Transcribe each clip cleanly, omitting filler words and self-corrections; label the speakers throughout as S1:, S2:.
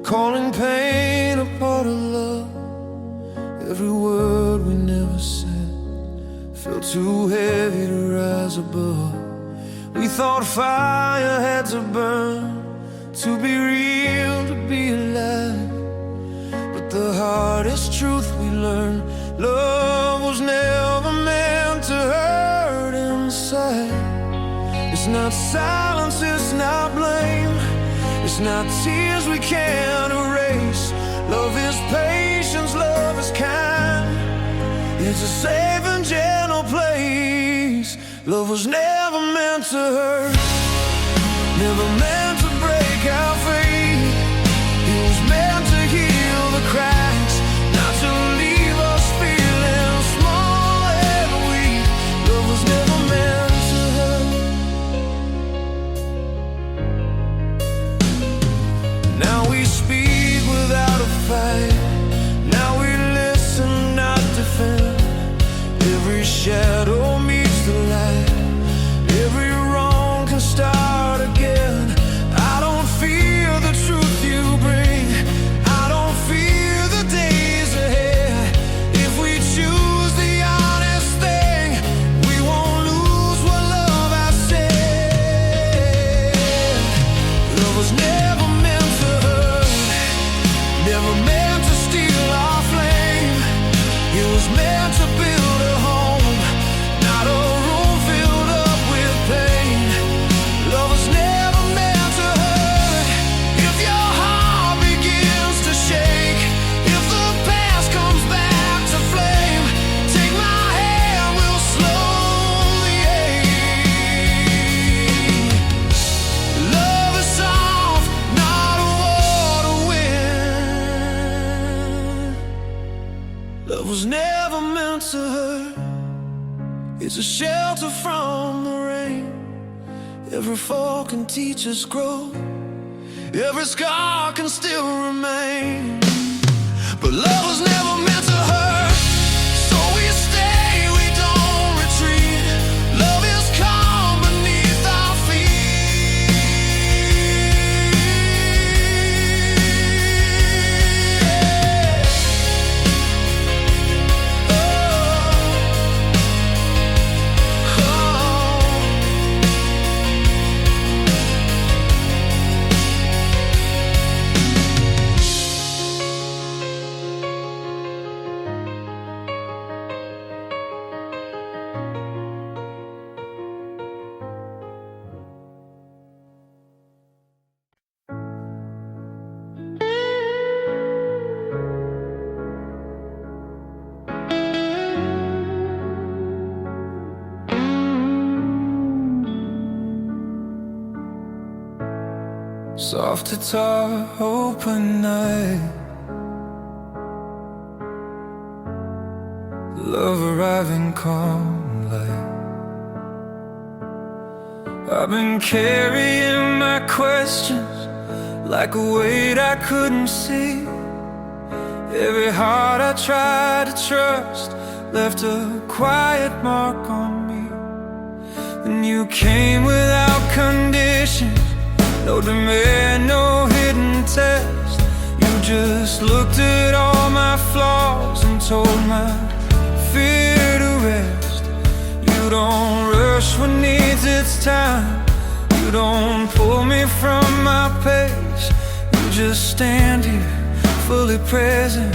S1: calling pain a part of love. Every word we never said felt too heavy to rise above. We thought fire had to burn to be real, to be alive. But the hardest truth we learned, love was never meant to hurt inside. It's not silence, it's not blame, it's not tears we can't erase. Love is patience, love is kind. It's a safe and gentle place. Love was never meant to hurt, never meant to break our faith. It was meant to heal the cracks, not to leave us feeling small and weak. Love was never meant to hurt. Now we speak without a fight. Now we listen, not defend. Every shadow meets the light. Every wrong can start again. I don't fear the truth you bring. I don't fear the days ahead. If we choose the honest thing, we won't lose what love has said. Love was never meant to hurt, never meant to steal our flame. It was meant to build a home, not a room filled up with pain. Love was never meant to hurt. If your heart begins to shake, if the past comes back to flame, take my hand, we'll slowly ache. Love is soft, not a water wind. Love was never meant to hurt. It's a shelter from the rain. Every fall can teach us growth. Every scar can still remain. But love was never meant to hurt, so we stay, we don't retreat. Love is calm beneath our feet. Soft guitar, open night. Love arriving calm light. I've been carrying my questions like a weight I couldn't see. Every heart I tried to trust left a quiet mark on me. Then you came without condition, no demand, no hidden test. You just looked at all my flaws and told my fear to rest. You don't rush what needs its time. You don't pull me from my pace. You just stand here, fully present,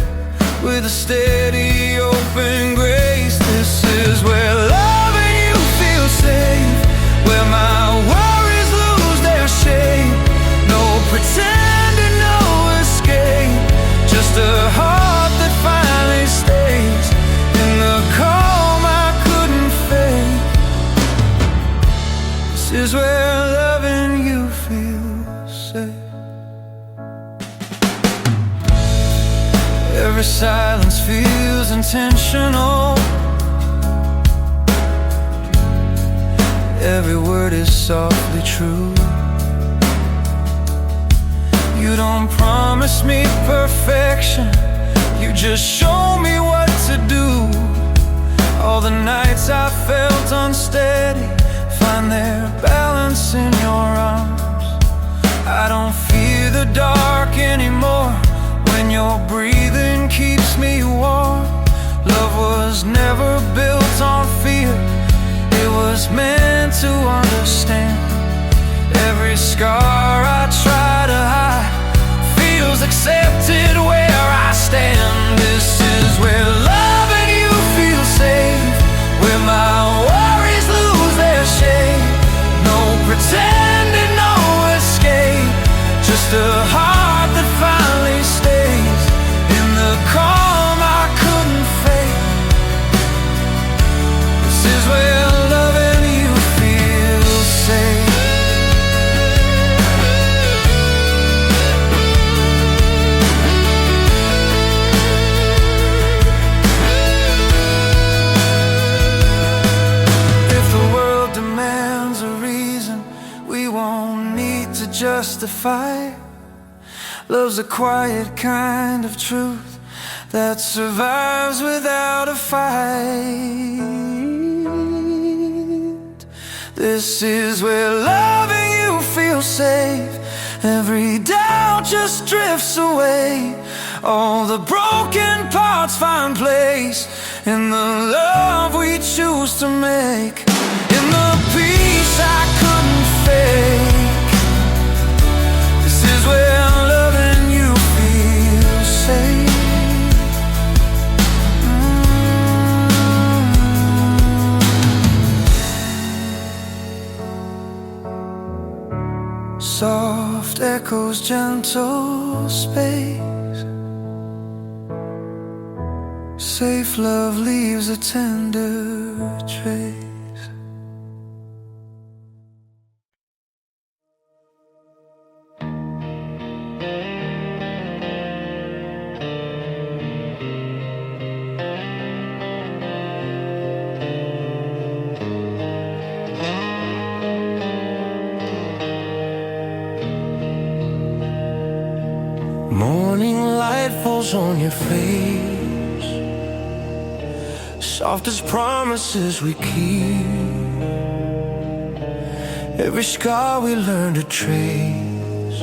S1: with a steady, open grace. This is where loving you feels safe, where my worries lose their shape. No pretending, no escape, just a heart that finally stays in the calm I couldn't fake. This is where loving you feels safe. Every silence feels intentional. Every word is softly true. You don't promise me perfection, you just show me what to do. All the nights I felt unsteady find their balance in your arms. I don't fear the dark anymore, was meant to understand. Every scar I try to hide feels accepted where I stand. This is where loving you feels safe, where my worries lose their shape. No pretending, no escape, just a heart that finally stays in the calm I couldn't fake. This is where loving you feels safe. Justify. Love's a quiet kind of truth that survives without a fight. This is where loving you feels safe. Every doubt just drifts away. All the broken parts find place in the love we choose to make, in the peace I couldn't fake. This is where loving you feels safe. Soft echoes, gentle space. Safe love leaves a tender trace. Morning light falls on your face, soft as promises we keep. Every scar we learn to trace,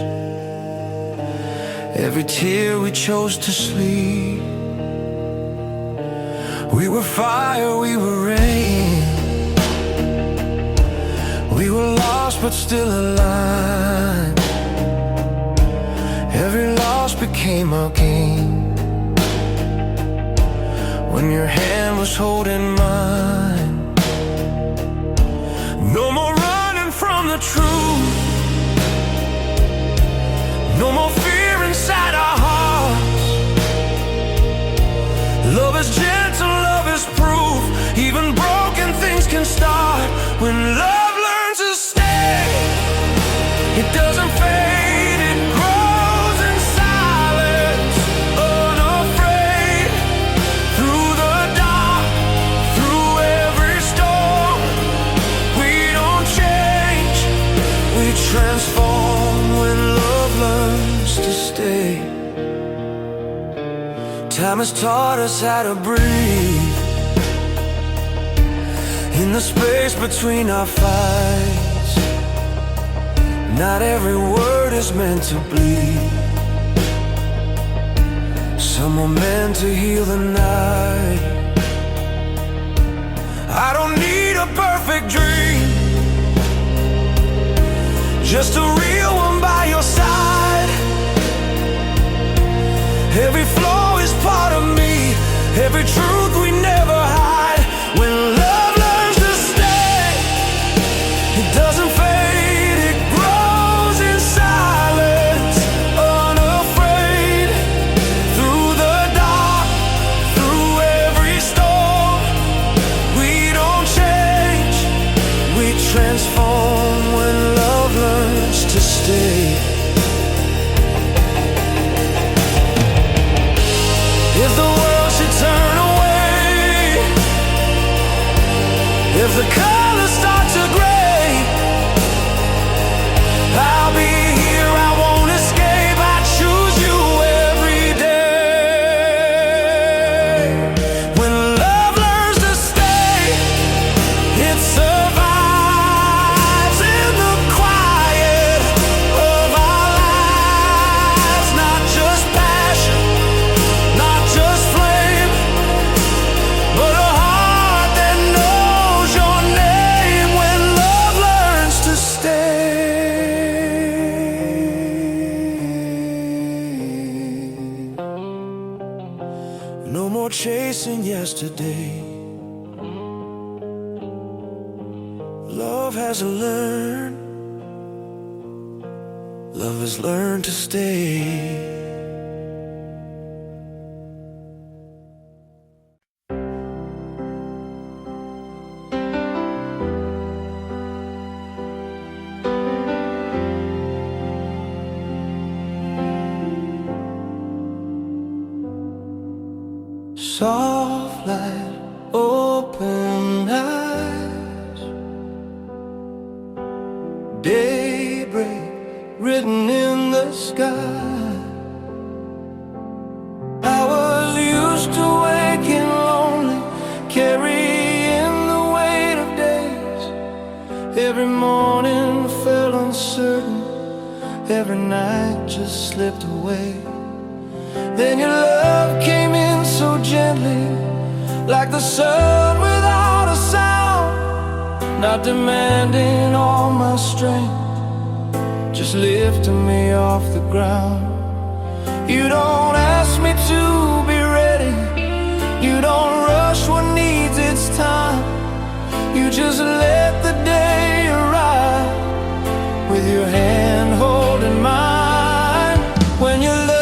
S1: every tear we chose to sleep. We were fire, we were rain, we were lost but still alive. Every loss became a gain when your hand was holding mine. No more running from the truth, no more fear inside our hearts. Love is gentle, love is proof. Even broken things can start when love learns to stay. It doesn't fade. Transform when love learns to stay. Time has taught us how to breathe in the space between our fights. Not every word is meant to bleed. Some are meant to heal the night. I don't need a perfect dream, just a real one by your side. Every flaw is part of me, every truth we never hide. When love learns to stay, it doesn't fade, it grows in silence, unafraid. Through the dark, through every storm, we don't change, we transform when love learns to stay. If the world should turn away, if the colors start to gray, I'll be here, I won't escape. I choose you every day. When love learns to stay, it survives in the quiet of our lives. Not just passion, not just flame, but a heart that knows your name. more chasing yesterday. Love has learned, love has learned to stay. Soft light, open eyes, daybreak written in the sky. I was used to waking lonely, carrying the weight of days. Every morning felt uncertain, every night just slipped away. Then your love came in so gently, like the sun without a sound, not demanding all my strength, just lifting me off the ground. You don't ask me to be ready, you don't rush what needs its time. You just let the day arrive, with your hand holding mine. When your love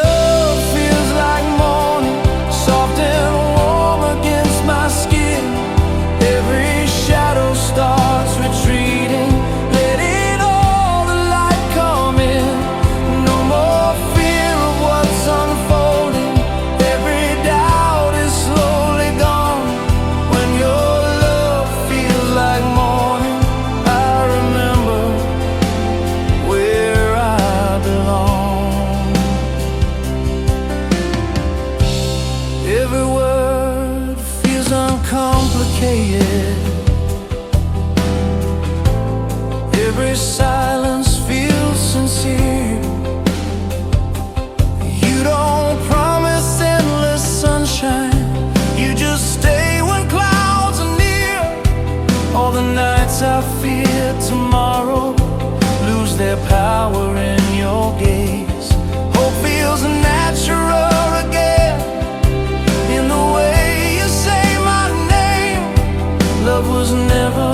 S1: starts retreating, letting all the light come in. No more fear of what's unfolding, every doubt is slowly gone. When your love feels like morning, I remember where I belong. Every word feels uncomplicated, every silence feels sincere. You don't promise endless sunshine, you just stay when clouds are near. All the nights I fear tomorrow lose their power in your gaze. Hope feels natural again, in the way you say my name. Love was never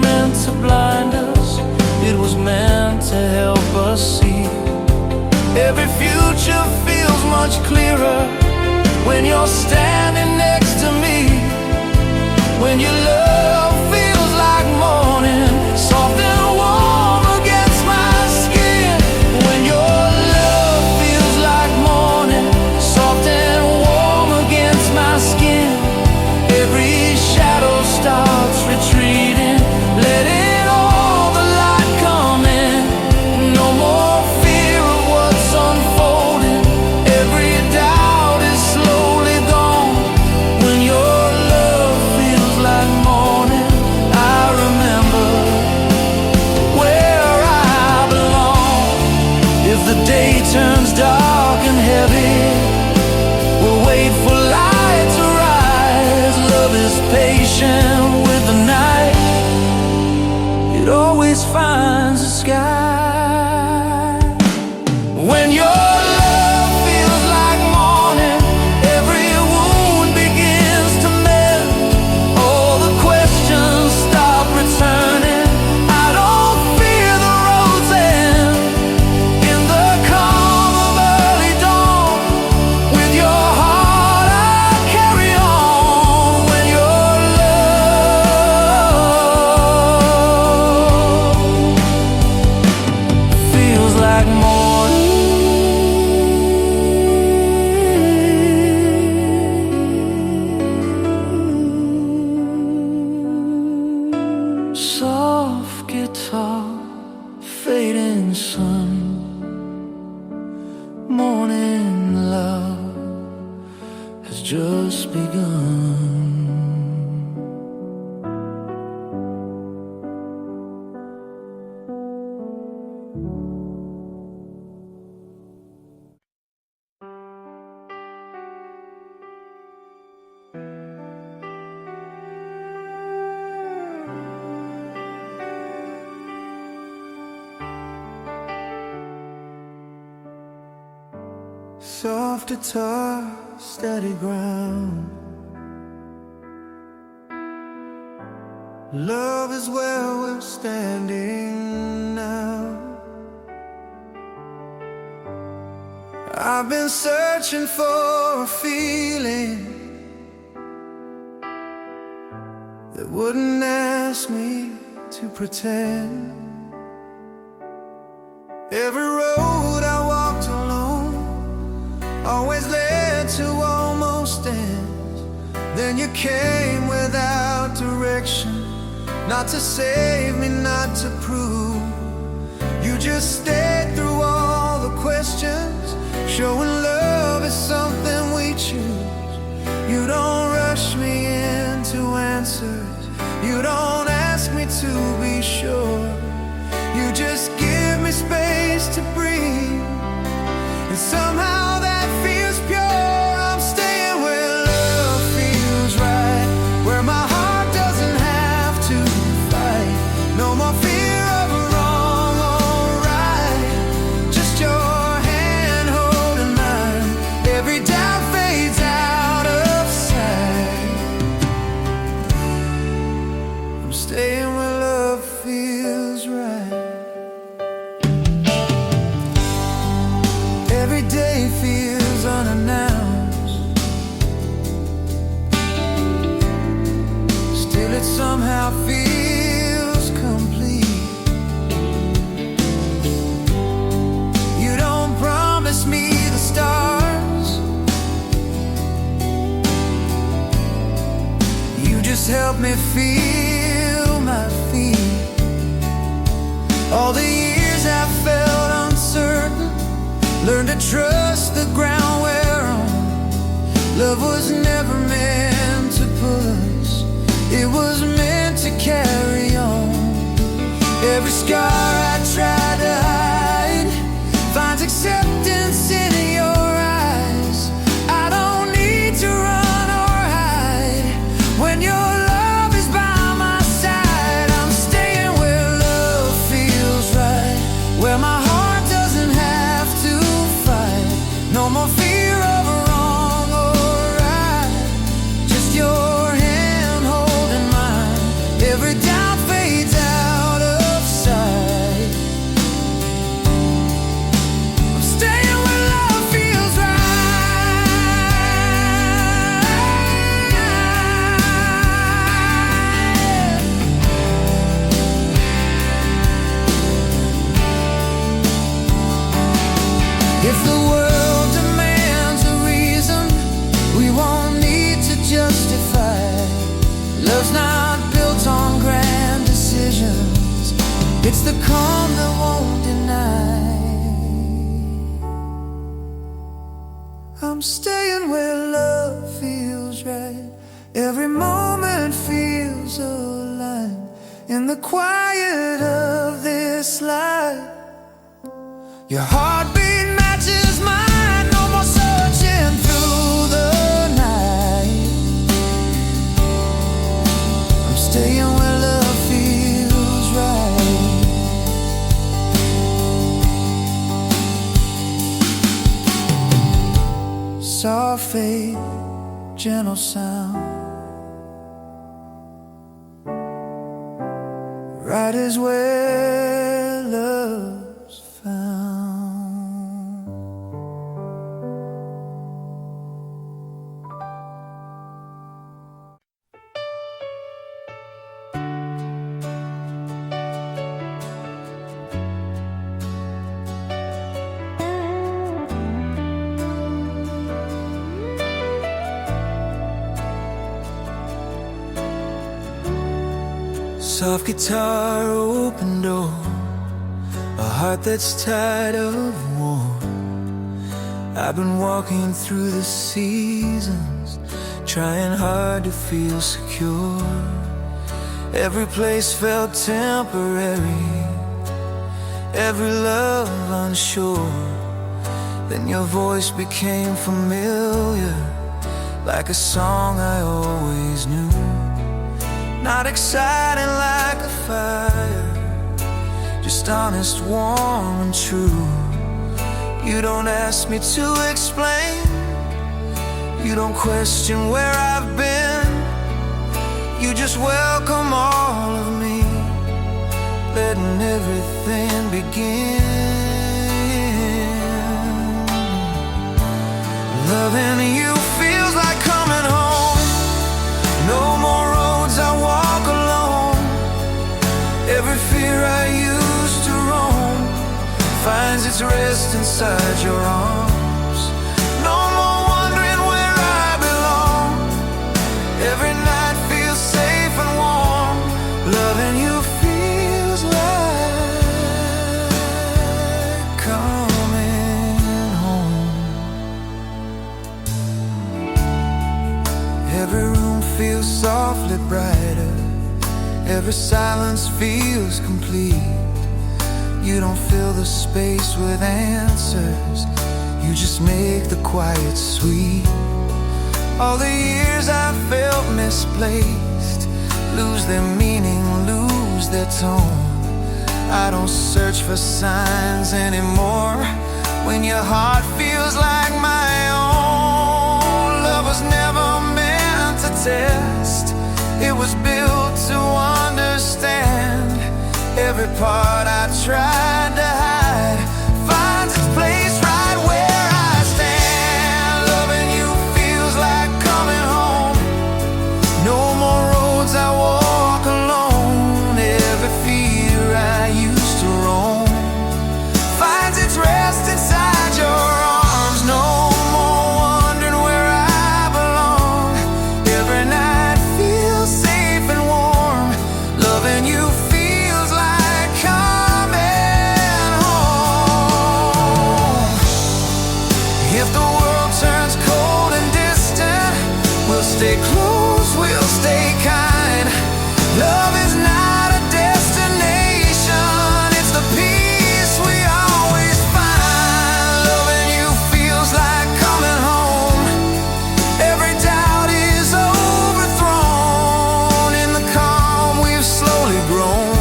S1: meant to blind us, it was meant to help us see. Every future feels much clearer when you're standing next to me. When your love feels like morning, soft and warm against my skin. When your love feels like morning, soft and warm against my skin. Every shadow starts retreating, letting turns dark and heavy, we'll wait for light to rise. Love is patient with the night, it always finds the sky. When your love feels like morning, every wound begins to mend. All the questions stop returning, I don't fear the road's end. In the calm of early dawn, with your heart I carry on. When your love feels like morning, soft guitar, fading sun, morning love has just begun. Soft guitar, steady ground, Love is where we're standing now. I've been searching for a feeling that wouldn't ask me to pretend. Every road I walked alone always led to almost ends. Then you came without direction, not to save me, not to prove. You just stayed through all the questions, showing love is something we choose. You don't rush me into answers, you don't ask me to be sure. You just give me space to breathe, and somehow that feels pure. I'm staying where love feels right, where my heart doesn't have to fight. No more fear of a wrong or right, just your hand holding mine. Every doubt fades out of sight. I'm staying where love feels right. Every day feels unannounced, still it somehow feels complete. You don't promise me the stars, you just help me feel my feet. All the years I felt uncertain, learn to trust the ground we're on. Love was never meant to pull us, it was meant to carry on. Every scar I tried to hide finds acceptance in your eyes. I don't need to run or hide when your love is by my side. I'm staying where love feels right, where my heart doesn't have to fight. No more fear of a wrong or right, just your hand holding mine. Every doubt fades out of sight. I'm staying where love feels right. If the world demands a reason, we won't need to justify. Love's not built on grand decisions, it's the calm that won't deny. I'm staying where love feels right, every moment feels aligned. In the quiet of this life, your heartbeat matches mine. No more searching through the night. I'm staying where love feels right. Soft fade, gentle sound, right is where love's found. Soft guitar, open door, a heart that's tired of war. I've been walking through the seasons, trying hard to feel secure. Every place felt temporary, every love unsure. Then your voice became familiar, like a song I always knew. Not exciting like a fire, just honest, warm and true. You don't ask me to explain, you don't question where I've been. You just welcome all of me, letting everything begin. Loving you feels like coming home. No more roads I walk alone. Every fear I used to roam finds its rest inside your arms. No more wondering where I belong. Every night feels safe and warm. Loving you feels like coming home. Every room feels softly brighter. Every silence feels complete. You don't fill the space with answers, you just make the quiet sweet. All the years I felt misplaced lose their meaning, lose their tone. I don't search for signs anymore when your heart feels like my own. Love was never meant to test, it was built to understand. Every part I tried to hide finds its place right where I stand. Loving you feels like coming home. No more roads I walk alone. Every fear I used to roam finds its rest inside your arms. No more wondering where I belong. Every night feels safe and warm. Loving you feels like coming home. If the world turns cold and distant, we'll stay close, we'll stay kind. Love is not a destination, it's the peace we always find. Loving you feels like coming home. Every doubt is overthrown. In the calm we've slowly grown.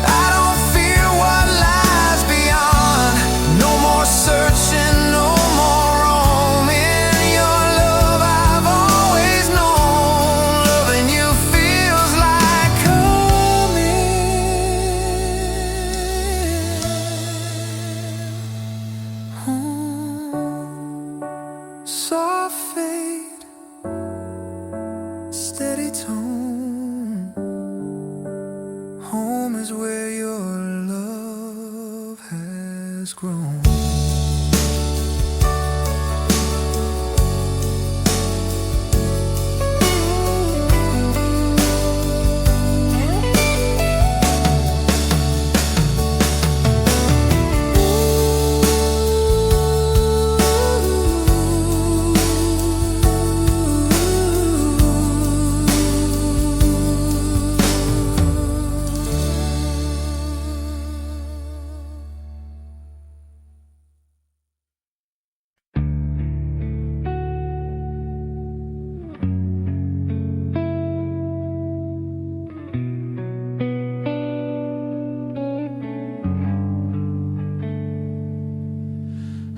S1: I don't fear what lies beyond. No more searching, no more roaming. Your love I've always known. Loving you feels like coming home. Soft fade, steady tone. Home is where your love has grown.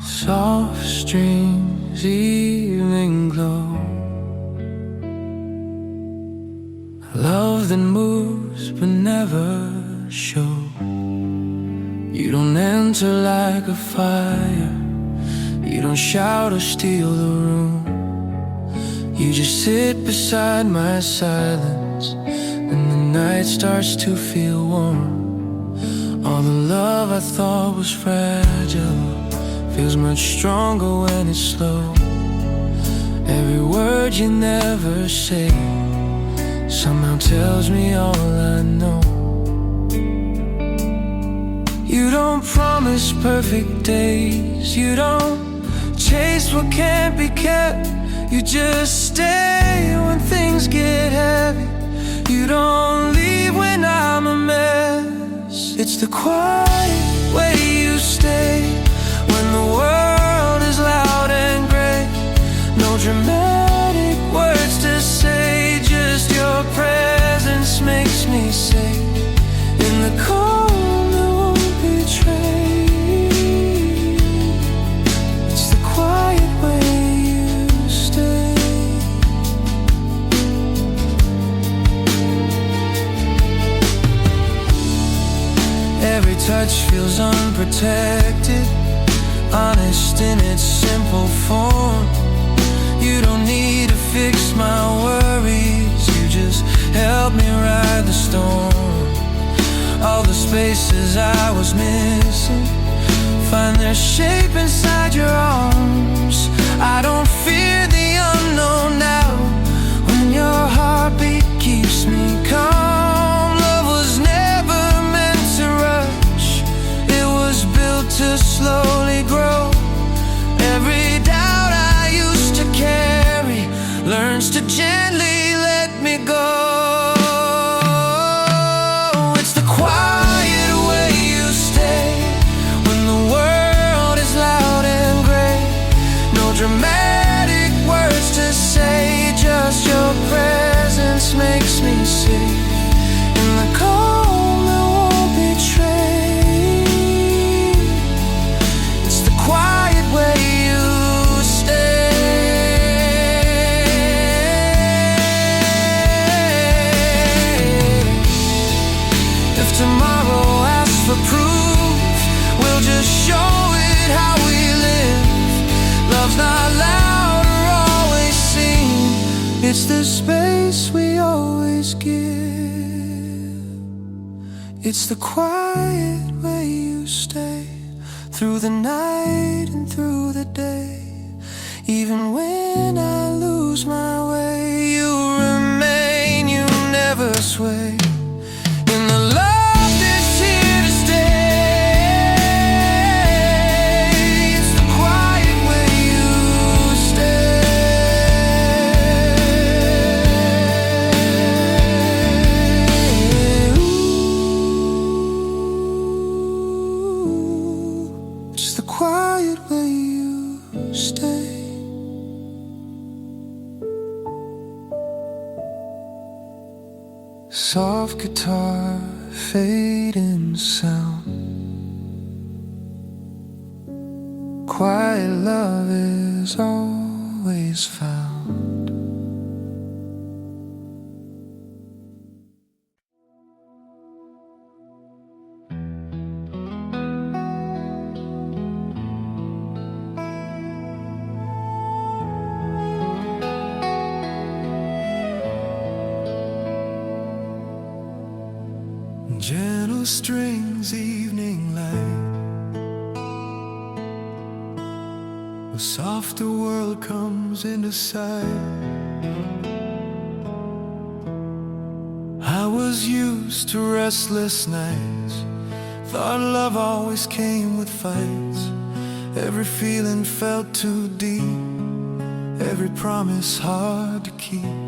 S1: Soft strings, evening glow. Love that moves but never shows. You don't enter like a fire, you don't shout or steal the room. You just sit beside my silence, and the night starts to feel warm. All the love I thought was fragile feels much stronger when it's slow. Every word you never say somehow tells me all I know. You don't promise perfect days, you don't chase what can't be kept. You just stay when things get heavy. You don't leave when I'm a mess. It's the quiet way you stay when the world is loud and gray. No dramatic words to say, just your presence makes me safe. In the calm that won't betray. It's the quiet way you stay. edge feels unprotected, honest in its simple form. You don't need to fix my worries, you just help me ride the storm. All the spaces I was missing find their shape inside your arms. I don't fear the unknown now, when your heartbeat keeps me calm. Love was never meant to rush, it was built to slowly grow. Every doubt I used to carry learns to gently let me go. It's the quiet way you stay when the world is loud and gray. No dramatic words to say, just your presence makes me safe. In the calm that won't betray, it's the quiet way you stay. If tomorrow asks for proof, we'll just show it how we live. Love's not loud or always seen, it's the space we always give. It's the quiet way you stay, through the night and through the day. Even when I lose my way, you remain, you never sway. In the love that's here to stay, it's the quiet way you stay. Ooh, it's the quiet way you stay. Soft guitar, fading sound. Quiet love is always found. Gentle strings, evening light, a softer world comes into sight. I was used to restless nights, thought love always came with fights. Every feeling felt too deep, every promise hard to keep.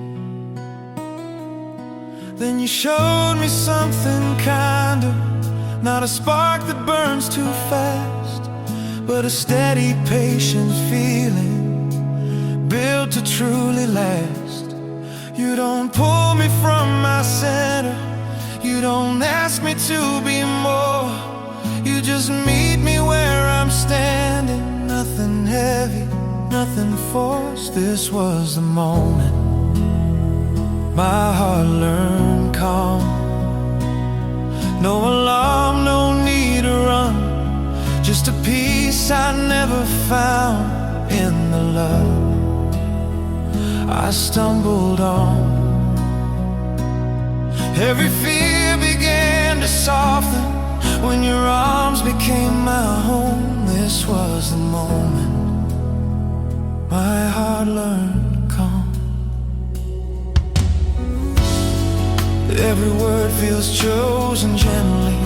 S1: Then you showed me something kinder, not a spark that burns too fast, but a steady, patient feeling built to truly last. You don't pull me from my center, you don't ask me to be more. You just meet me where I'm standing, nothing heavy, nothing forced. This was the moment my heart learned calm. No alarm, no need to run, just a peace I never found in the love I stumbled on. Every fear began to soften when your arms became my home. This was the moment my heart learned calm. Every word feels chosen gently,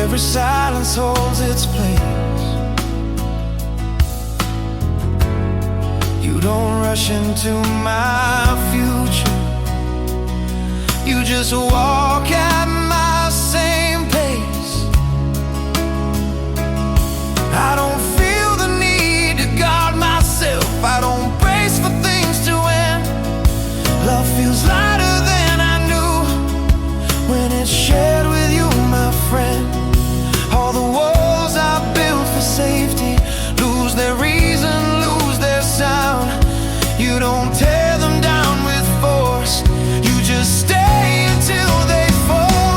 S1: every silence holds its place. You don't rush into my future, you just walk at my same pace. I don't feel the need to guard myself, I don't brace for things to end. Love feels lighter than I knew when it's shared with you, my friend. All the walls I built for safety lose their reason, lose their sound. You don't tear them down with force, you just stay until they fall.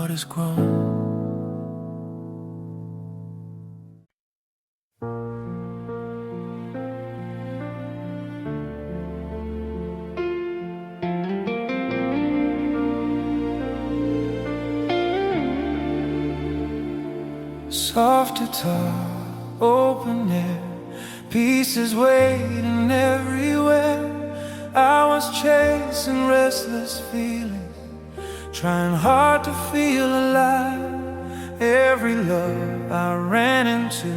S1: heart has grown. Soft guitar, open air, pieces waiting everywhere. I was chasing restless feelings, trying hard to feel alive. Every love I ran into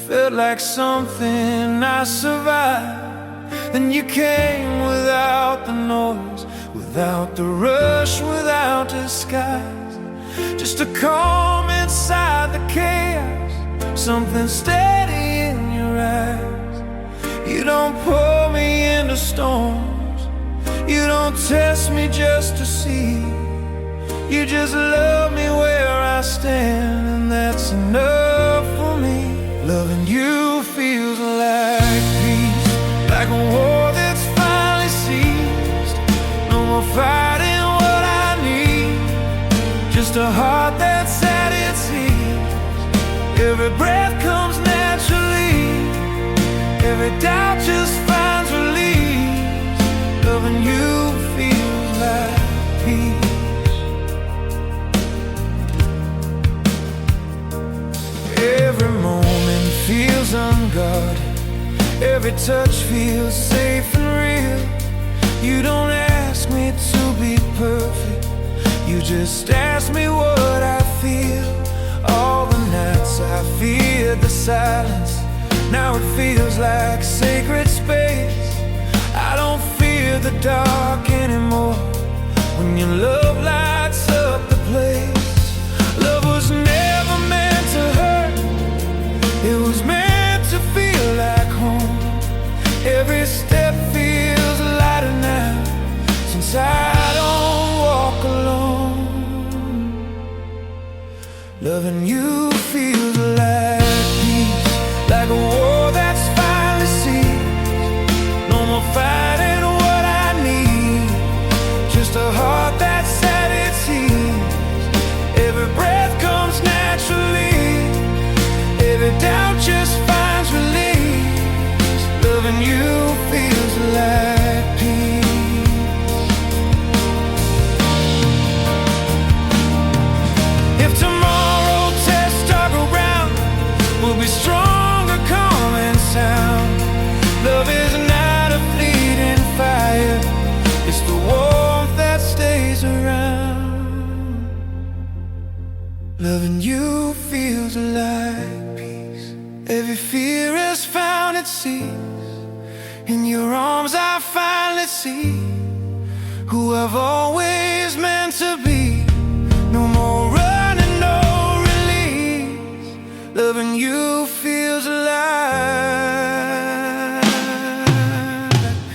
S1: felt like something I survived. Then you came without the noise, without the rush, without disguise, just a calm inside the chaos, something steady in your eyes. You don't pull me into storms, you don't test me just to see. You just love me where I stand, and that's enough for me. Loving you feels like peace, like a war that's finally ceased. No more fighting what I need, just a heart that's at its ease. Every breath comes naturally, every doubt just finds release. Loving you feels like peace. Every moment feels unguarded, every touch feels safe and real. You don't ask me to be perfect, you just ask me what I feel. All the nights I feared the silence, now it feels like sacred space. I don't fear the dark anymore, when your love lights up the place. Love was never meant to hurt, it was meant to feel like home. Every step feels lighter now, since I don't walk alone. Loving you feels like peace, like a war that's finally ceased. No more fighting what I need, just a heart that's at its ease. Every breath comes naturally, every doubt just finds release. Loving you feels like peace. If tomorrow tests dark around, we'll be stronger, calm and sound. Love is not a fleeting fire, it's the warmth that stays around. Loving you feels like peace, every fear has found its cease. In your arms I finally see who I've always meant to be. No more running, no release. Loving you feels like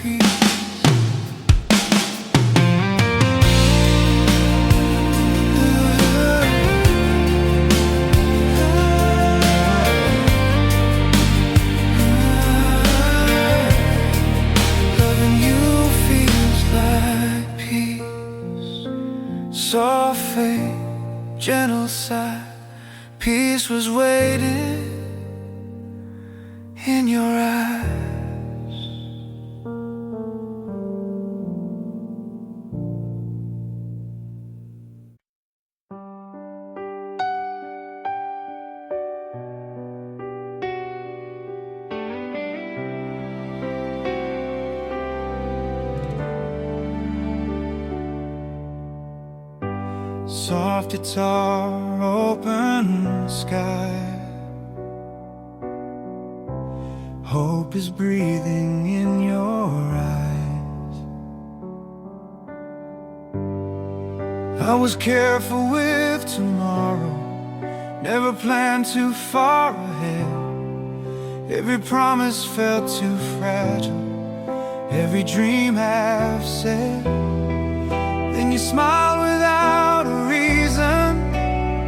S1: peace. Loving you feels like peace. Soft fade, gentle sigh, peace was waiting in your eyes. Soft guitar, open sky, hope is breathing in your eyes. I was careful with tomorrow, never planned too far ahead. Every promise felt too fragile, every dream half said. Then you smiled without a reason,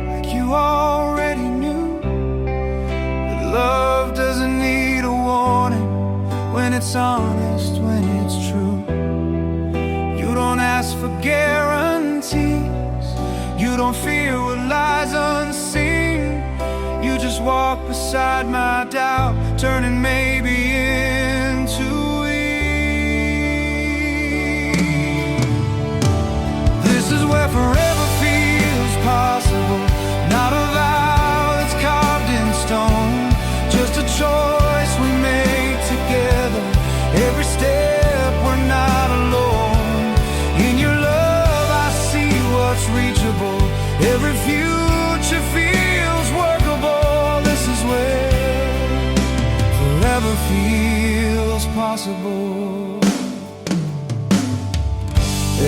S1: like you already knew that love doesn't need a warning when it's honest, when it's true. You don't ask for guarantees, you don't fear what lies unseen. You just walk beside my doubt, turning maybe into ease. This is where forever feels possible. Not a vow that's carved in stone, just a choice we make together. Every step we're not alone. In your love I see what's reachable. Every future feels workable. This is where forever feels possible.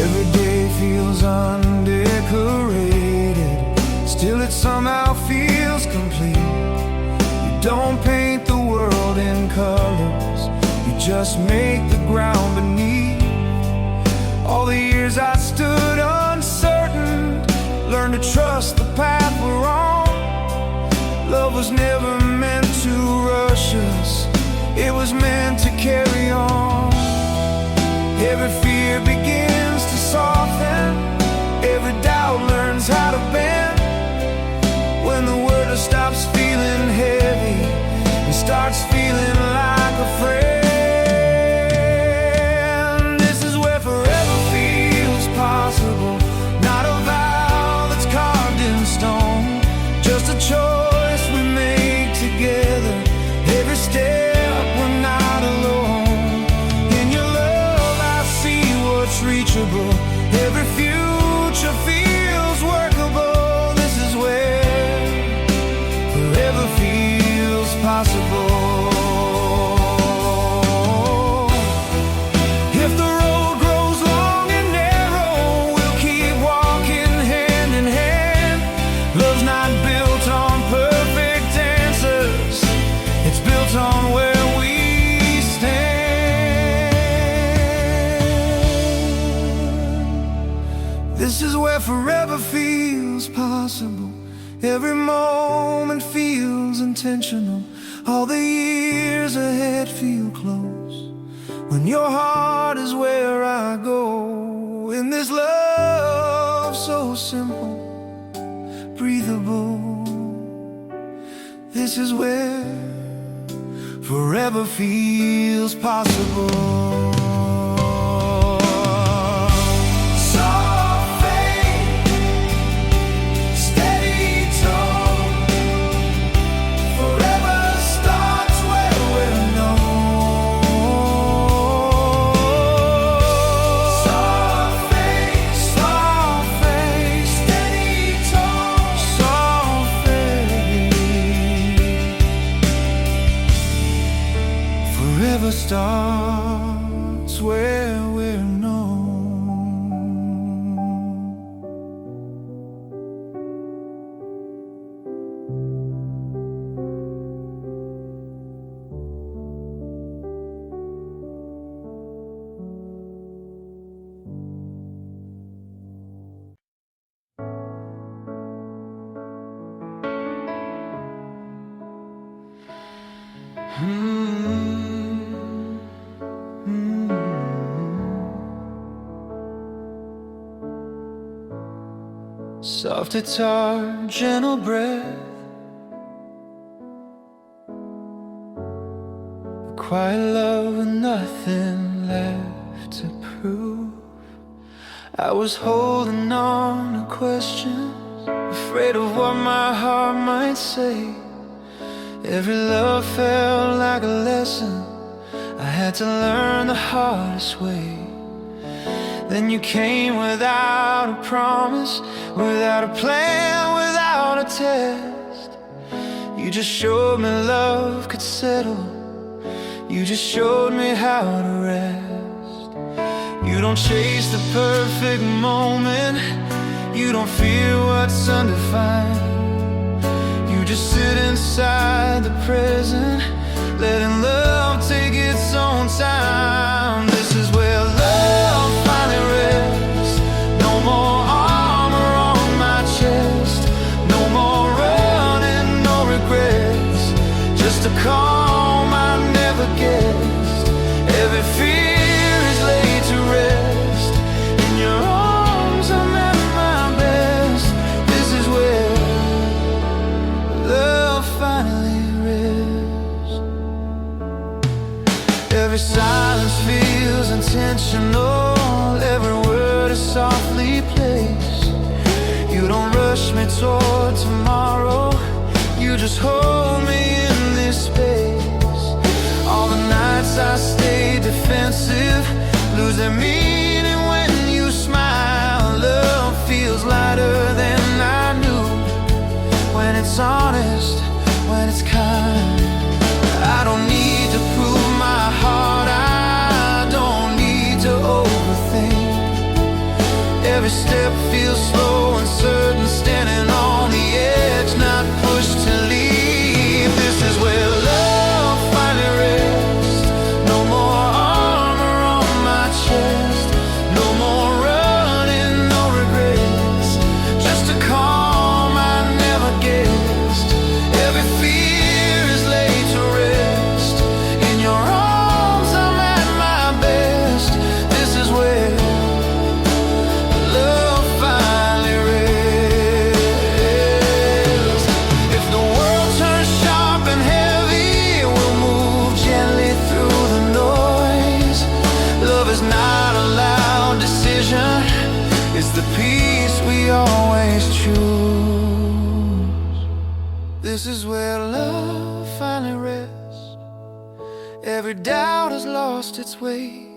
S1: Every day feels undecorated, still it somehow feels complete. You don't paint the world in colors, you just make the ground beneath. All the years I stood uncertain, learned to trust the path we're on. Love was never meant to rush us, it was meant to carry on. Every fear begins to soften, every doubt learns how to bend. When the world stops feeling heavy and starts feeling like a friend. This is where forever feels possible. Not a vow that's carved in stone, just a choice we make together. Every step we're not alone. In your love I see what's reachable. Every future feels workable. This is where forever feels possible. If the road grows long and narrow, we'll keep walking hand in hand. Love's not built on perfect answers, it's built on where we stand. This is where forever feels possible. Every moment feels intentional. All the years ahead feel close. When your heart is where I go. In this love so simple, breathable. This is where forever feels possible. Forever starts where we're known. Soft guitar, gentle breath, a quiet love with nothing left to prove. I was holding on to questions, afraid of what my heart might say. Every love felt like a lesson I had to learn the hardest way. Then you came without a promise, without a plan, without a test. You just showed me love could settle. You just showed me how to rest. You don't chase the perfect moment, you don't fear what's undefined. You just sit inside the present, letting love take its own time. This is where love finally rests. No more armor on my chest, no more running, no regrets. Just a calm I never guessed. Every fear is laid to rest. In your arms I'm at my best. Every silence feels intentional, every word is softly placed. You don't rush me toward tomorrow, you just hold me in this space. All the nights I stay defensive lose their meaning when you smile. Love feels lighter than I knew, when it's honest, when it's kind. I don't need to prove my heart, I don't need to overthink. Every step feels slow and certain, standing on the edge, not pushed to leave. This is where love finally rests. No more armor on my chest, no more running, no regrets, just a calm I never guessed. Every fear is laid to rest. In your arms I'm at my best. This is where love finally rests. If the world turns sharp and heavy, we'll move gently through the noise. Love is not a loud decision, it's the peace we always choose. This is where love finally rests. Every doubt has lost its weight.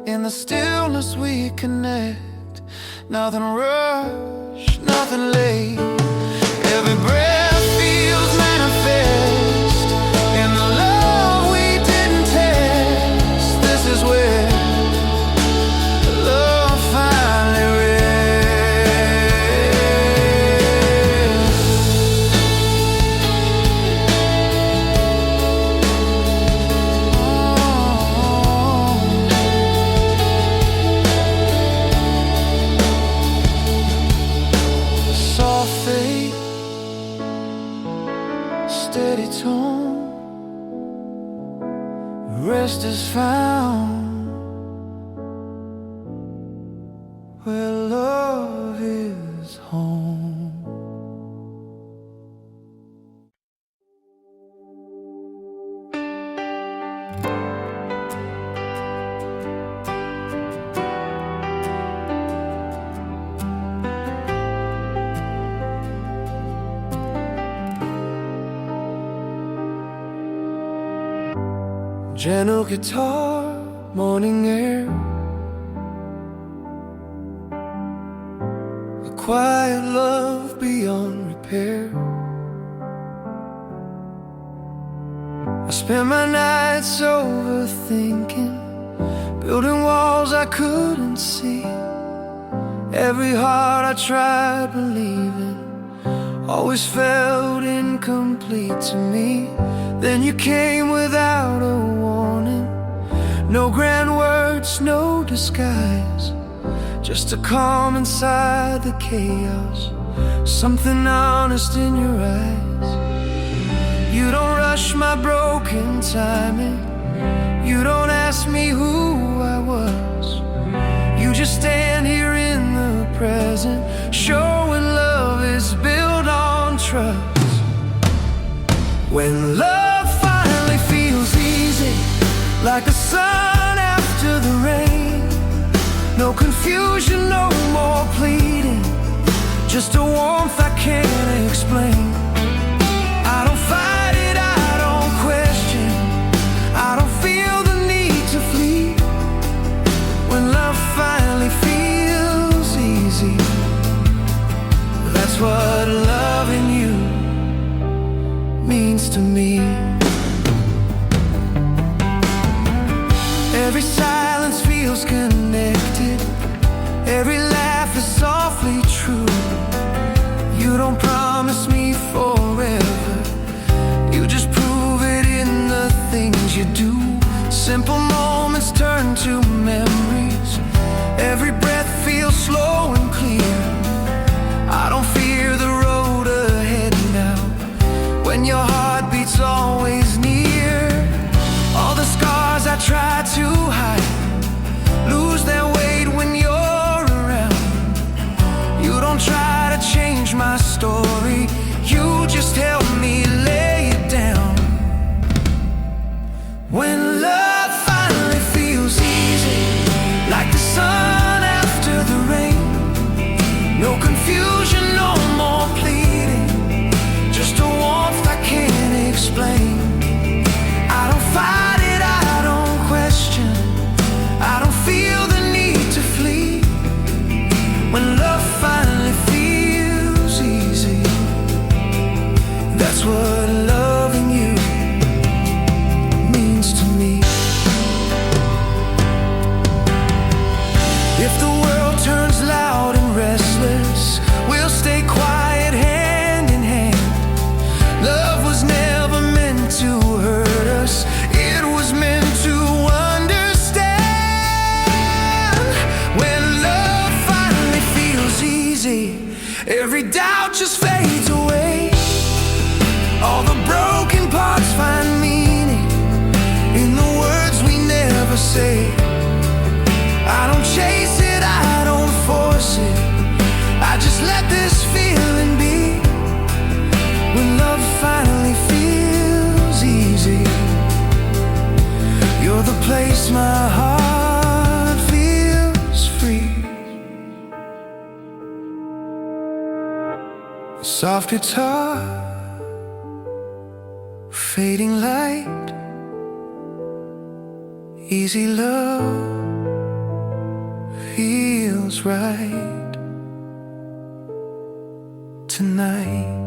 S1: In the stillness we connect. Nothing rushed, nothing late. Every breath feels manifest in the love we didn't test. This is where love finally rests. Soft fade, steady tone, rest is found where love is home. Gentle guitar, morning air, a quiet love beyond repair. I spend my nights overthinking, building walls I couldn't see. Every heart I tried believing always felt incomplete to me. Then you came without a warning, no grand words, no disguise, just a calm inside the chaos, something honest in your eyes. You don't rush my broken timing, you don't ask me who I was. You just stand here in the present, showing love is built on trust. When love finally feels easy, like the sun after the rain. No confusion, no more pleading, just a warmth I can't explain. I don't fight it, I don't question, I don't feel the need to flee. When love finally feels easy, that's what loving you means to me. Every silence feels connected, every laugh is softly true. You don't promise me forever, you just prove it in the things you do. Simple moments turn to memories, every breath feels slow and clear. I don't fear the road ahead now, when your heart beats always near. All the scars I try to hide lose their weight when you're around. You don't try heart just fades away. All the broken parts find meaning in the words we never say. I don't chase it, I don't force it, I just let this feeling be. When love finally feels easy, you're the place my heart feels free. Soft guitar, fading light, easy love feels right tonight.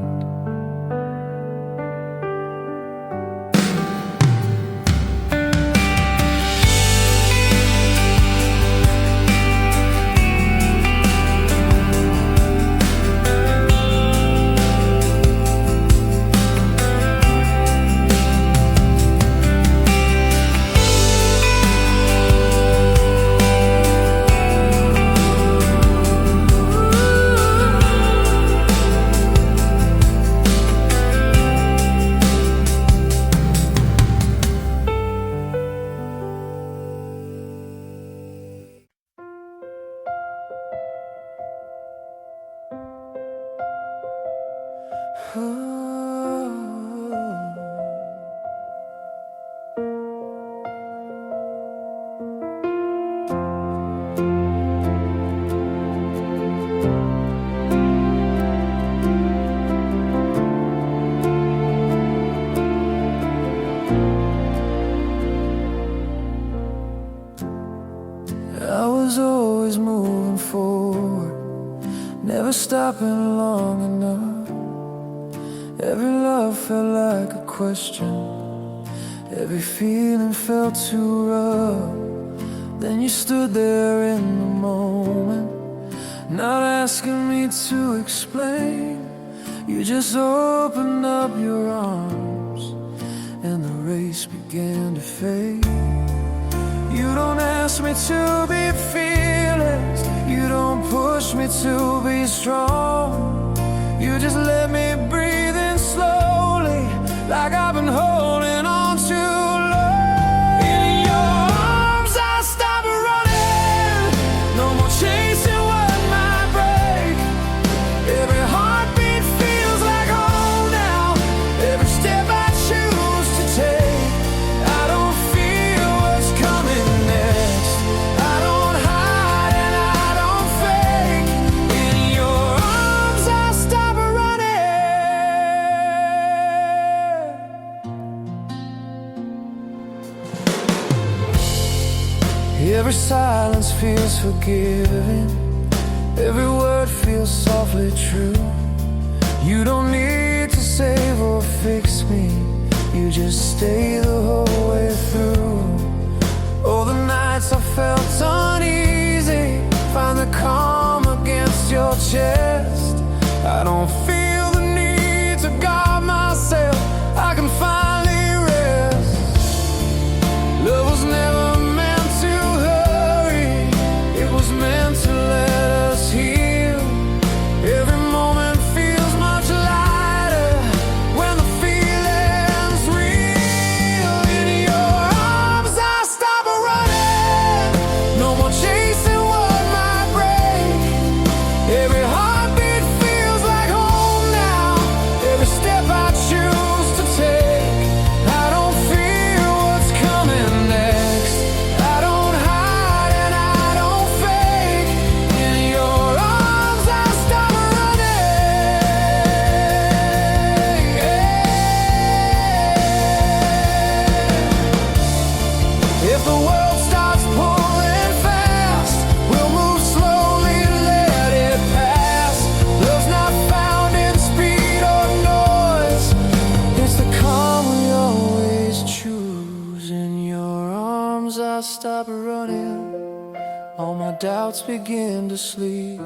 S1: I was always moving forward, never stopping long enough. Every love felt like a question, every feeling felt too rough. Then you stood there in the moment, not asking me to explain. You just opened up your arms, and the race began to fade. You don't ask me to be fearless, you don't push me to be strong. You just let me breathe in slowly, like I've been holding on too long. In your arms I stop running, no more chasing what might break. Every heartbeat feels like home now, every step I choose to take. I don't fear what's coming next, I don't hide and I don't fake. In your arms I stop running. Every silence feels forgiving, every word feels softly true. You don't need to save or fix me, you just stay the whole way through. Oh, the nights I felt uneasy, find the calm against your chest. I don't feel the need to guard myself, I can finally rest. Love was never meant to hurry, it was meant to let us heal. Every moment feels much lighter when the feeling's real. In your arms I stop running, no more chasing what might break. Every heartbeat feels like home now, every step I choose to take. I don't fear what's coming next, I don't hide and I don't fake. In your arms I stop running. If the world starts pulling fast, we'll move slowly, let it pass. Love's not found in speed or noise, it's the calm we always choose. In your arms I stop running, all my doubts begin to sleep.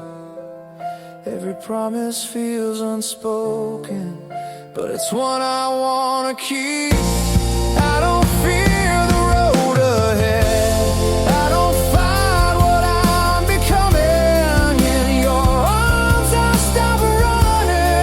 S1: Every promise feels unspoken, but it's one I wanna keep. I don't fear the road ahead, I don't fight what I'm becoming. In your arms I stop running.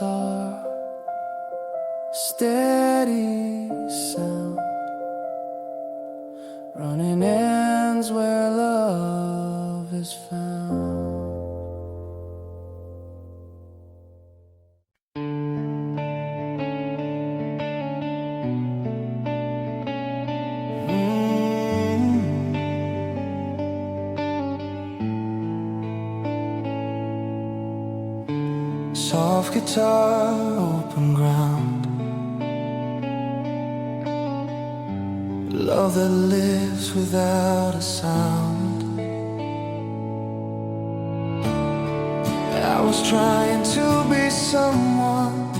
S1: guitar, steady sound, running ends where love is found. Soft guitar, open ground, love that lives without a sound. I was trying to be someone,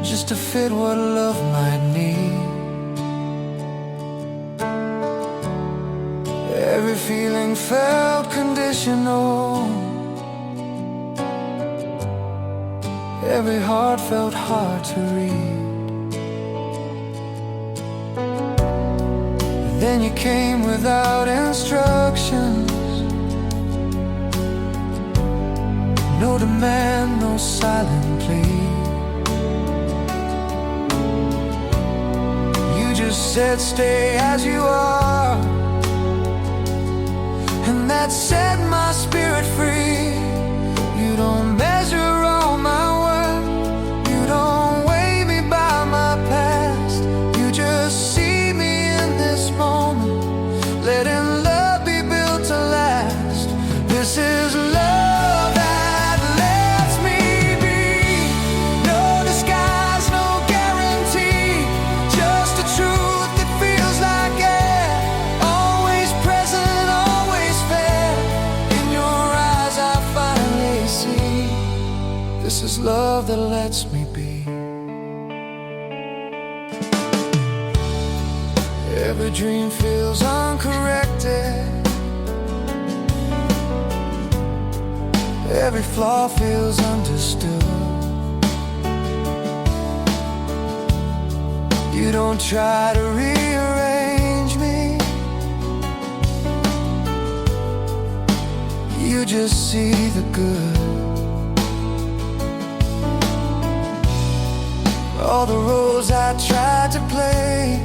S1: just to fit what love might need. Every feeling felt conditional, every heart felt hard to read. Then you came without instructions, no demand, no silent plea. You just said stay as you are, and that set my spirit free. You don't measure all my worth, you don't weigh me by my past. You just see me in this moment, letting love be built to last. This is love that lets me be. No disguise, no guarantee, just a truth that feels like air, always present, always fair. In your eyes I finally see, this is love that lets me be. Every dream feels uncorrected, every flaw feels understood. You don't try to rearrange me, you just see the good. All the roles I tried to play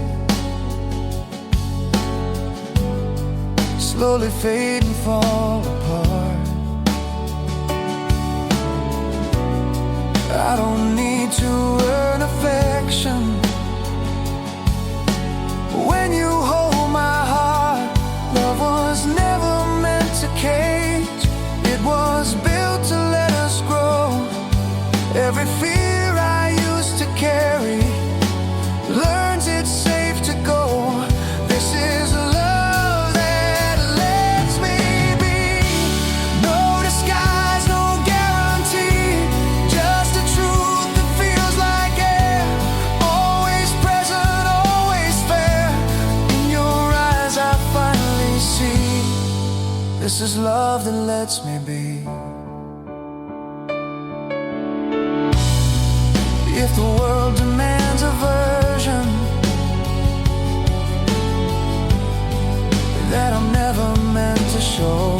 S1: slowly fade and fall apart. I don't need to earn affection. When you hold my heart, love was never meant to cage, it was built to let us grow. Every fear I used to carry learns it's safe to go. This is love that lets me be. No disguise, no guarantee, just a truth that feels like air, always present, always fair. In your eyes I finally see, this is love that lets me be. If the world demands a version that I'm never meant to show,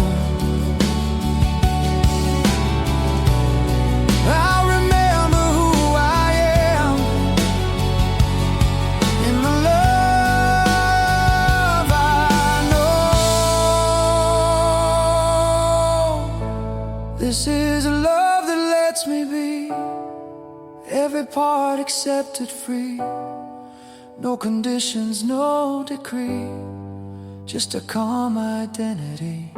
S1: I'll remember who I am in the love I know. This is a love that lets me be. Every part accepted free, no conditions, no decree, just a calm identity.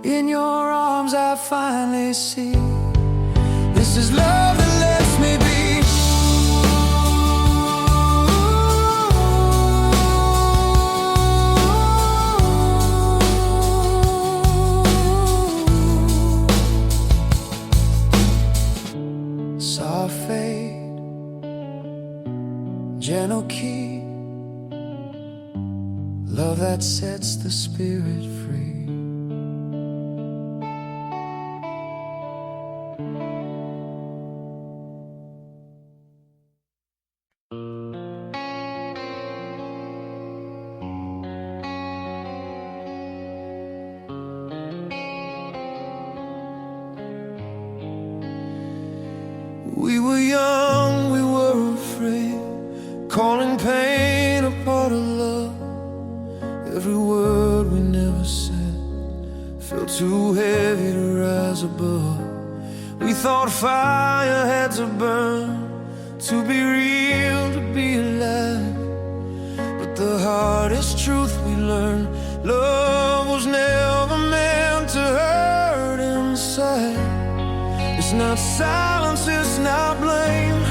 S1: In your arms I finally see, this is love that lets me be. Soft fade, gentle key, love that sets the spirit free. young, we were afraid, calling pain a part of love. Every word we never said felt too heavy to rise above. We thought fire had to burn to be real, to be alive. But the hardest truth we learned, love was never meant to hurt inside. It's not silence, it's not blame,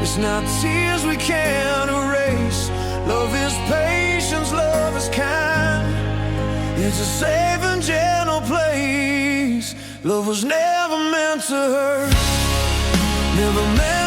S1: it's not tears we can't erase. Love is patience, love is kind, it's a safe and gentle place. Love was never meant to hurt, never meant